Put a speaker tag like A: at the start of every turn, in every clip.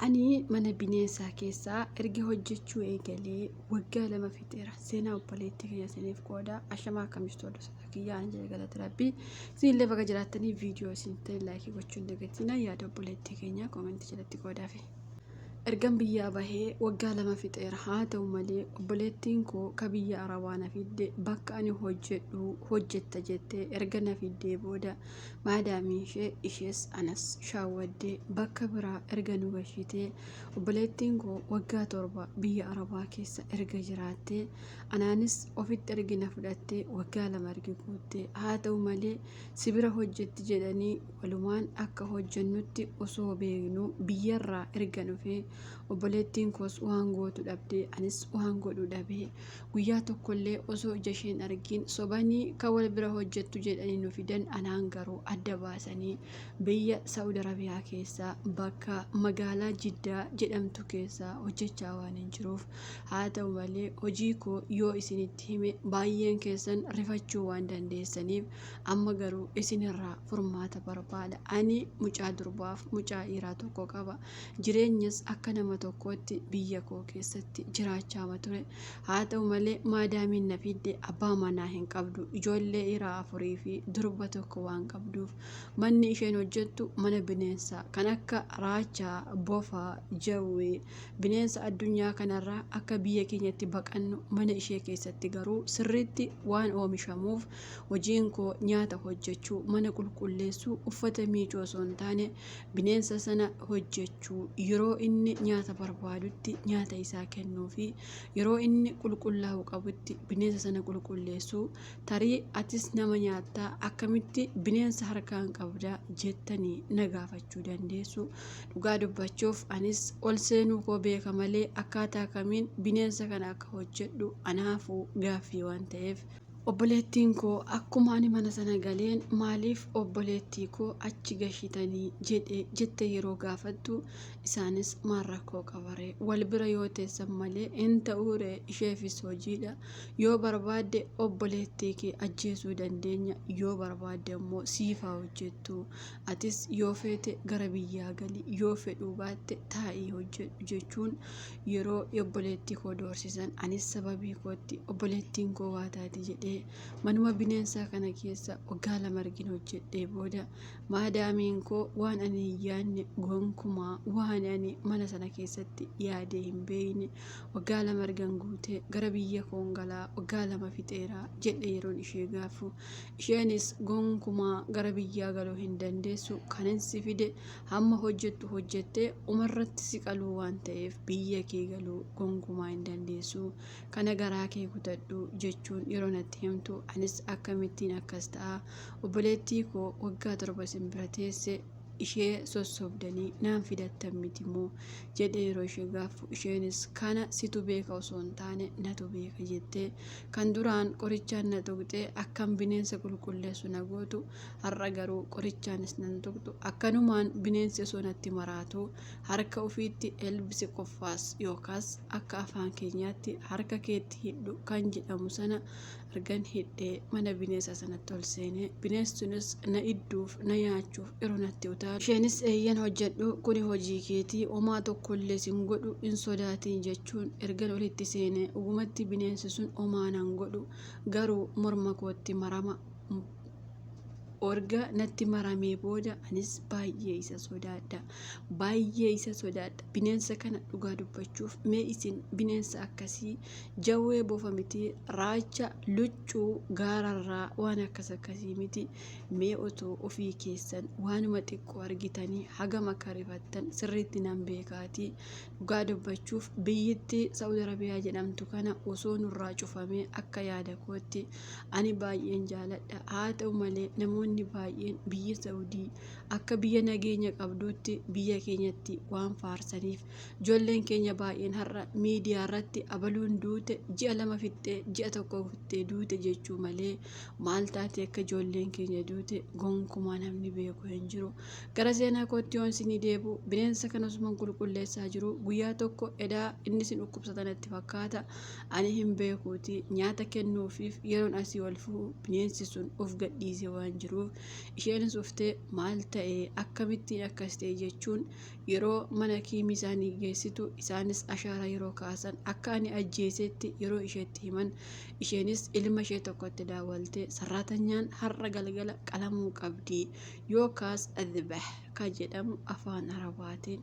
A: Ani mana bineensaa keessaa erga hojjechuu eegalee waggaa 2 fixeera. Seenaa obboleettii keenya isiniif qooda. Ashamaa akkamitti hordoftoota kiyyaa Anjala Galata Rabbii. Isinillee bakka jiraattanii viidiyoo isin ta'e laayikii gochuun dagatina. Yaada obboleettii keenya koomentii jalatti qoodaafi. Ergan biyyaa bahee waggaa 2 fixeera. Haa ta'u malee obboleettiin koo ka biyya Arabaa na fidde bakka ani hojjedhu hojjetta jettee erga na fiddee booda maadaamii ishees anas shaawwaddee bakka biraa erga nu gashitee obboleettiin koo waggaa 7 biyya Arabaa keessa erga jiraattee anaanis ofitti ergi na fudhattee waggaa 2 ergi guuttee. Haa ta'u malee sibira hojjetti jedhanii walumaan akka hojjennutti osoo beeknu biyyarraa erga dhufee obboleettiin koos waan gootu dhabdee anis waan godhu dhabee guyyaa tokkollee osoo ija isheen argin sobanii ka wal bira hojjettu jedhanii nu fidan. Anaan garuu adda baasanii biyya Saudi Arabiyaa keessaa bakka magaalaa Jiddaa jedhamtu keessaa hojjechaa waan hin jiruuf, haa ta'u malee hojii koo yoo isinitti hime baay'een keessan rifachuu waan dandeessaniif amma garuu isinirraa furmaata barbaada. Ani mucaa durbaaf mucaa dhiiraa tokko qaba. Jireenyas akka nama tokkootti biyya koo keessatti jiraachaa ture. Haa ta'u malee maadaamiin na fidde abbaa manaa hin qabdu. Ijoollee dhiiraa 4 fi durba tokko waan qabduuf manni isheen hojjettu mana bineensaa kan akka raachaa, bofaa, jawwee bineensa addunyaa kanarraa akka biyya keenyatti baqannu mana ishee keessatti garuu sirriitti waan oomishamuuf hojiin koo nyaata hojjechuu, mana qulqulleessuu, uffata miicoo osoo hin taane bineensa sana hojjechuu, yeroo inni nyaata barbaadutti nyaata isaa kennuu fi yeroo inni qulqullaa'uu qabutti bineensa sana qulqulleessuu. Tarii atis nama nyaattaa akkamitti bineensa harkaan qabdaa jettanii na gaafachuu dandeessu. Dhugaa dubbachuuf anis ol seenuu koo beeka malee akkaataa kamiin bineensa kana akka hojjedhu anaafuu gaaffii waan ta'eef obboleettiin koo akkuma ani mana sana galeen maaliif obboleettii koo achi gashitanii jette yeroo gaafattu isaanis maal rakkoo qabaree wal bira yoo teessan malee hin ta'uure isheefis hojiidha. Yoo barbaadde obboleettii kee ajjeesuu dandeenya, yoo barbaadde immoo siifaa hojjettu. Atis yoo feete gara biyyaa gali, yoo fedhuu baatte taa'ii hojjedhu jechuun yeroo obboleettii koo doorsisan anis sababii kootti obboleettiin koo waa taati jedhee manuma bineensaa kana keessa waggaa 2 ergin hojjedhee booda maadaamiin koo waan ani hin yaadne gonkumaa waan ani mana sana keessatti yaadee hin beekne waggaa 2 ergan guutee gara biyya koongalaa waggaa 2 fixeeraa jedhe yeroon ishee gaafu isheenis gonkumaa gara biyyaa galuu hin dandeessu, kanan si fide hamma hojjettu hojjettee umarratti si qaluu waan ta'eef biyya kee galuu gonkumaa hin dandeessu, kana garaa kee kutadhu jechuun yeroo natti himtu anis akkamittiin akkas ta'a obboleettii koo waggaa 7 isin bira teesse ishee sossobdanii naan fidattan miti moo jedhee yeroo ishee gaafu isheenis kana situ beeka osoo hin taane natu beeka jettee kan duraan qorichaan na tuqxee akkam bineensa qulqulleessu na gootu har'a garuu qorichaanis nan tuqxu akkanumaan bineensi osoo natti maraatu harka ofiitti elbisi qoffaas yookaas akka afaan keenyaatti harka keetti hidhu kan jedhamu sana argan hidhee mana bineensa sanatti ol seenee bineensunis na idduuf na nyaachuuf yeroo natti utaala. Isheenis eeyyan hojjedhu kuni hojii keetii homaa tokkollee sin godhu hin sodaatin jechuun ergan olitti seenee dhugumatti bineensi sun homaa nan godhu garuu morma kootti marama orga natti maramee booda anis baay'ee isa sodaadha. Bineensa kana dhugaa dubbachuuf mee isin bineensa akkasii jawwee bofa miti, raacha, luccuu gaararraa waan akkasii miti mee otoo ofii keessan waanuma xiqqoo argitanii hagam akka rifattan sirriitti nan beekaatii. Dhugaa dubbachuuf biyyittii Saudi Arabiyaa jedhamtu kana osoo nurraa cufamee akka yaada kootti ani baay'een jaaladha. Haa ta'u malee namoonni baay'een biyya Saudii akka biyya nageenya qabduutti biyya keenyatti waan faarsaniif ijoolleen keenya baay'een har'a miidiyaa irratti abaluun duute ji'a 2 fixxee ji'a 1 fixxee duute jechuu malee maal taate akka ijoolleen keenya duute gonkumaa namni beeku hin jiru. Gara seenaa kootti yoon isinii deebi'u bineensa kana osuma qulqulleessaa jiru guyyaa tokko edaa inni isin dhukkubsatanatti fakkaata ani hin beekuuti nyaata kennuufiif yeroon asii ol fu'u bineensi sun of gadhiise waan jiruuf isheenis uftee maal ta'e akkamittiin akkas ta'e jechuun yeroo mana kiimii isaanii geessitu isaanis ashaaraa yeroo kaasan akka ani ajjeesetti yeroo isheetti himan isheenis ilma ishee tokkotti daawwaltee sarraatanyaan har'a galgala qalamuu qabdi yookaas adbah ka jedhamu afaan arabaatiin.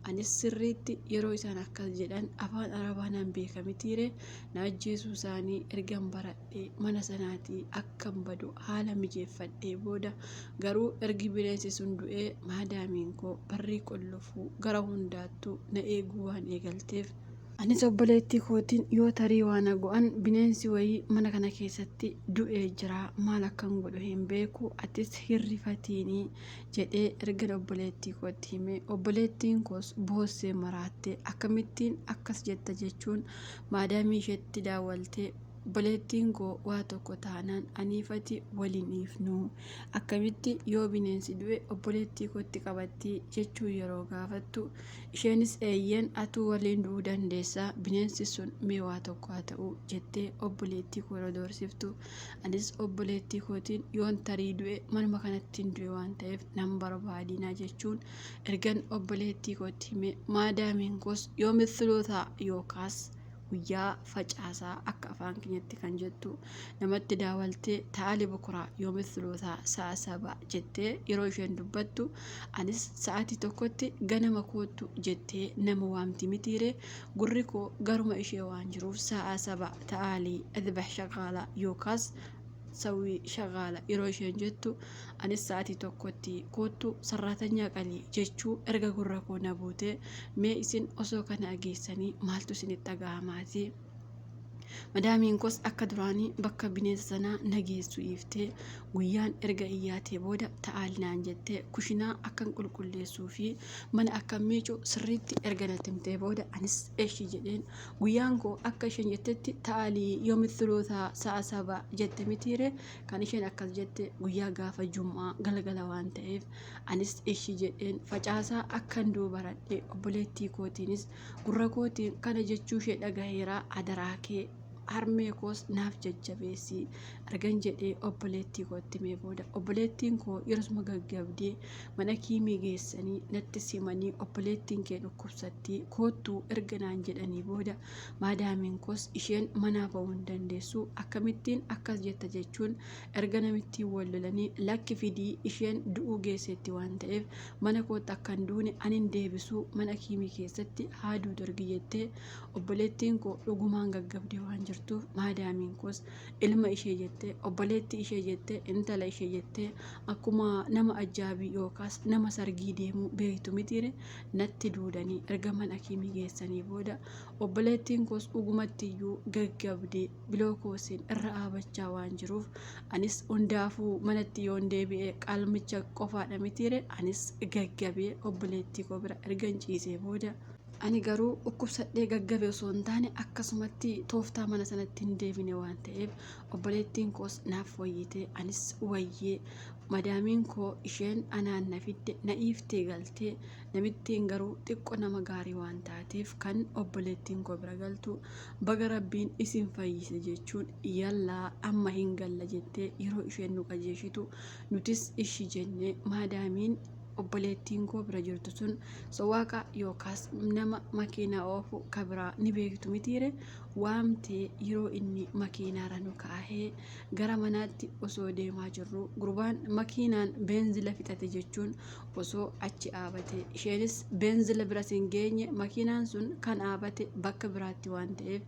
A: Anis sirriitti yeroo isaan akkas jedhan afaan arabaanaan beekamitiire na ajjeesuu isaanii ergan baradhee mana sanaatii akkan badu haala mijeeffadhee booda garuu ergi bineensi sun du'ee maadaamiin koo barrii qollofuu gara hundaattuu na eeguu waan eegalteef anis obboleettii kootiin yoo tarii waan go'an bineensi wayii mana kana keessatti du'ee jira maal akkan godhu hin beeku atis hirrifatiinii jedhee erga obboleettii kootti hime obboleettiin koos boossee maraatte akkamittiin akkas jetta jechuun maadaamii isheetti daawwaltee obboleettiin koo waa tokko taanaan aniifati waliin dhiifnu akkamitti yoo bineensi du'e obboleettii kootti qabatti jechuu yeroo gaafattu isheenis eeyyen atuu waliin du'uu dandeessaa bineensi sun mee waa tokko haa ta'u jettee obboleettii koo yeroo doorsiftu anis obboleettii kootiin yoon tarii du'e manuma kanattiin du'e waan ta'eef nan barbaadinaa jechuun ergan obboleettii kootti hime maadaamiin koos yoo mithilootaa yookaas guyyaa facaasaa akka afaan keenyatti kan jettu namatti daawwaltee taa'ali bukuraa yoo mithilootaa sa'a 7 jettee yeroo isheen dubbattu anis sa'aatii tokkotti ganama koottu jettee nama waamti mitiire gurri koo garuma ishee waan jiruuf sa'a 7 taa'ali adbah shaqaala yookaas sawii shaqaala yeroo isheen jettu anis sa'aatii tokkotti koottu sarraatanyaa qalii jechuu erga gurra koo na buute mee isin osoo kana dhageessanii maaltu isinitti dhaga'amaati. Madaamiin koos akka duraanii bakka bineensa sanaa nageessu iftee guyyaan erga iyyaatee booda ta'aalinaan jettee kushinaa akkan qulqulleessuu fi mana akka miicu sirriitti erga natti himtee booda anis eeshi jedheen guyyaan koo akka isheen jettetti ta'aalii yoo mithilootaa sa'a 7 jette mitiire kan isheen akkas jette guyyaa gaafa jum'aa galgala waan ta'eef anis eeshi jedheen facaasaa akkan duubaradhe obboleettii kootiinis gurra kootiin kana jechuu ishee dhagaheeraa adaraa kee harmee koos naaf jajjabeessi argan jedhee obboleettii kootti mee booda obboleettiin koo yeroo gaggabdee mana kiimii geessanii natti simanii obboleettiin kee dhukkubsatti koottuu erga naan jedhanii booda maadaamiin koos isheen manaa ba'uu hin dandeessu akkamittiin akkas jetta jechuun erga namittiin wal lolanii lakki fidii isheen du'uu geessetti waan ta'eef mana kootti akkan duune anin deebisuu mana kiimii keessatti haaduu dorgi jettee obboleettiin koo dhugumaan gaggabdee waan jirtu maadaamiin koos ilma ishee jettee obboleettii ishee jettee intala ishee jettee akkuma nama ajaabii yookaas nama sargii deemuu beektu mitiire natti duudanii erga mana kiimii geessanii booda obboleettiin koos dhugumattiyyuu gaggabdee bilookoosiin irra dhaabachaa waan jiruuf anis hundaafuu manatti yoon deebi'ee qalmicha qofaadha mitiire anis gaggabee obboleettii koo bira ergan ciisee booda ani garuu dhukkubsadhee gaggabe osoo hin taane akkasumatti tooftaa mana sanatti hin deebine waan ta'eef obboleettiin koos naaf wayyitee anis wayyee madaamiin koo isheen anaan na fidde na iiftee galtee namittiin garuu xiqqoo nama gaarii waan taateef kan obboleettiin koo bira galtu baga rabbiin isin fayyise jechuun yallaa amma hin galla jettee yeroo isheen nu qajeeshitu nutis ishi jennee maadaamiin obboleettiin koo bira jirtu sun sawaaqa yookaas nama makiinaa oofu kabiraa ni beektu mitiire waamtee yeroo inni makiinaarra nu kaahee gara manaatti osoo deemaa jirru gurbaan makiinaan beenzila fixate jechuun osoo achi dhaabate isheenis beenzila biras hin geenye makiinaan sun kan dhaabate bakka biraatti waan ta'eef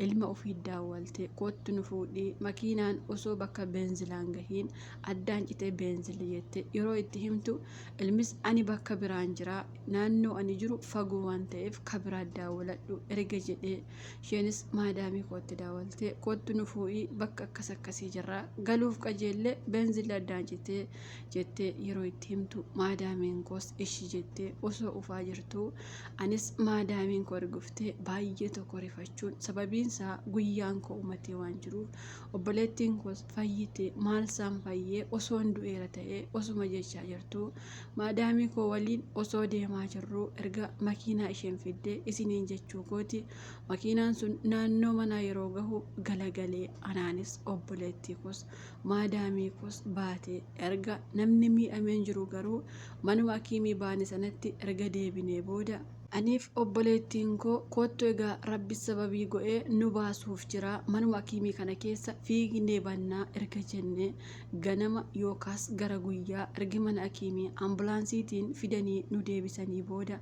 A: ilma ofii daawwalte kootti nu fuudhii makiinaan osoo bakka beenzilaan gahiin addaan citee beenzilli jette yeroo itti himtu ilmis ani bakka biraan jira naannoo ani jiru fagoo waan ta'eef kabiraa daawwaladhu erga jedhee isheenis maadaamii kootti daawwalte kootti nu fuudhii bakka akkas akkasii jirra galuuf qajeellee beenzilli addaan citee jettee yeroo itti himtu maadaamiin koos ishi jettee osoo ufaa jirtu anis maadaamiin koo erguftee baay'ee tokko rifachuun sababiinsaa guyyaan koo umatee waan jiruuf obboleettiin koos fayyite maal isaan fayyee osoo hin du'eera ta'ee osuma jechaa jirtu maadaamii koo waliin osoo deemaa jirru erga makiinaa isheen fidde isiniin jechuu kooti. Makiinaan sun naannoo manaa yeroo gahu galagalee anaanis obboleettii koos maadaamii koos baate erga namni miidhameen jiru garuu manuma akiimii baane sanatti erga deebinee booda aniif obboleettiin koo kottu egaa rabbi sababii godhee nu baasuuf jira manuma akiimii kana keessa fiignee bannaa erga jennee ganama yookaas gara guyyaa ergi mana akiimii ambulaansiitiin fidanii nu deebisanii booda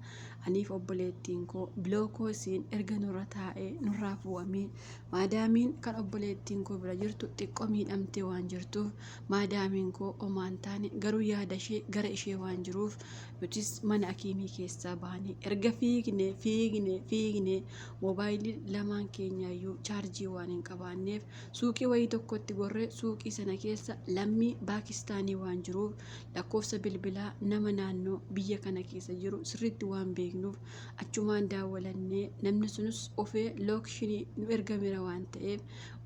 A: aniif obboleettiin koo bilookoosiin erga nurra taa'ee nurraa fu'amee maadaamiin kan obboleettiin koo bira jirtu xiqqoo miidhamtee waan jirtuuf maadaamiin koo omaan taane garuu yaada ishee gara ishee waan jiruuf nutis mana akiimii keessaa baanii erga fiigne moobaayilii lamaan keenyaayyuu chaarjii waan hin qabaanneef suuqii wayii tokkotti gorree suuqii sana keessa lammii Paakistaanii waan jiruuf lakkoofsa bilbilaa nama naannoo biyya kana keessa jiru sirriitti waan beeknuuf achumaan daawwalannee namni sunis ofee lookshinii nu ergameera waan ta'eef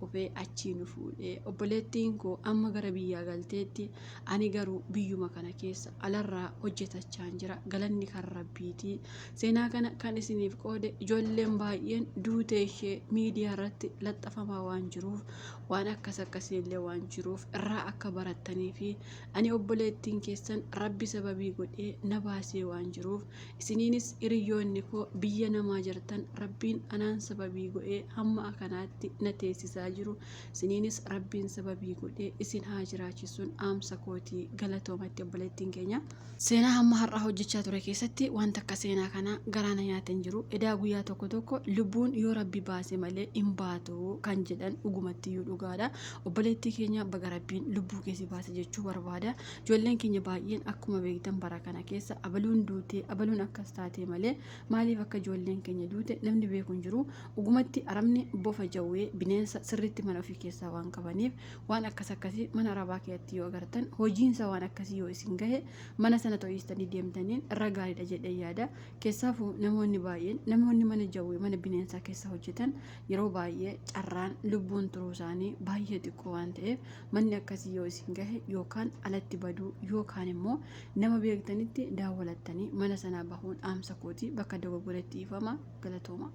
A: ofee achii nu fuudhee obboleettiin koo amma gara biyyaa galteetti ani garuu biyyuma kana keessa alarraa hojjetachaan jira galanni kan rabbiitii. Seenaa kana kan isiniif qoode ijoolleen baay'een duutee ishee miidiyaa irratti laxxafamaa waan jiruuf waan akkasiillee waan jiruuf irraa akka barattanii fi ani obboleettiin keessan rabbi sababii godhee na baasee waan jiruuf isiniinis hiriyoonni koo biyya namaa jirtan rabbiin anaan sababii godhee hamma akanaatti na teessisaa jiru isiniinis rabbiin sababii godhee isin haa jiraachisuun aamsa kootii galatoomatti obboleettiin keenya. Seenaa hamma har'aa hojjechaa ture keessatti wanta akka seenaa kana garaana nyaateen jiru edaa guyyaa tokko lubbuun yoo rabbi baase malee hin baatu kan jedhan dhugumattiyyuu dhugaadha. Obboleettii keenya baga rabbiin lubbuu keessi baase jechuu barbaada. Ijoolleen keenya baay'een akkuma beektan bara kana keessa abaluun duutee abaluun akkas taatee malee maaliif akka ijoolleen keenya duute namni beeku hin jiru. Dhugumatti arabni bofa jawwee bineensa sirriitti mana ofii keessaa waan qabaniif waan akkasii mana arabaa keessatti yoo agartan hojiinsa waan akkasii yoo isin gahe mana sana to'istanii deemtaniin irra gaariidha jedhee yaada. Keessaafuu namoonni baay'een namoonni mana jawwee mana bineensaa keessa hojjetan yeroo baay'ee carraan lubbuun turuu isaanii baay'ee xiqqoo waan ta'eef manni akkasii yoo isin gahe yookaan alatti baduu yookaan immoo nama beektanitti daawwalattanii mana sanaa bahuun aamsa kootii bakka dogoggoretti ifama galatooma.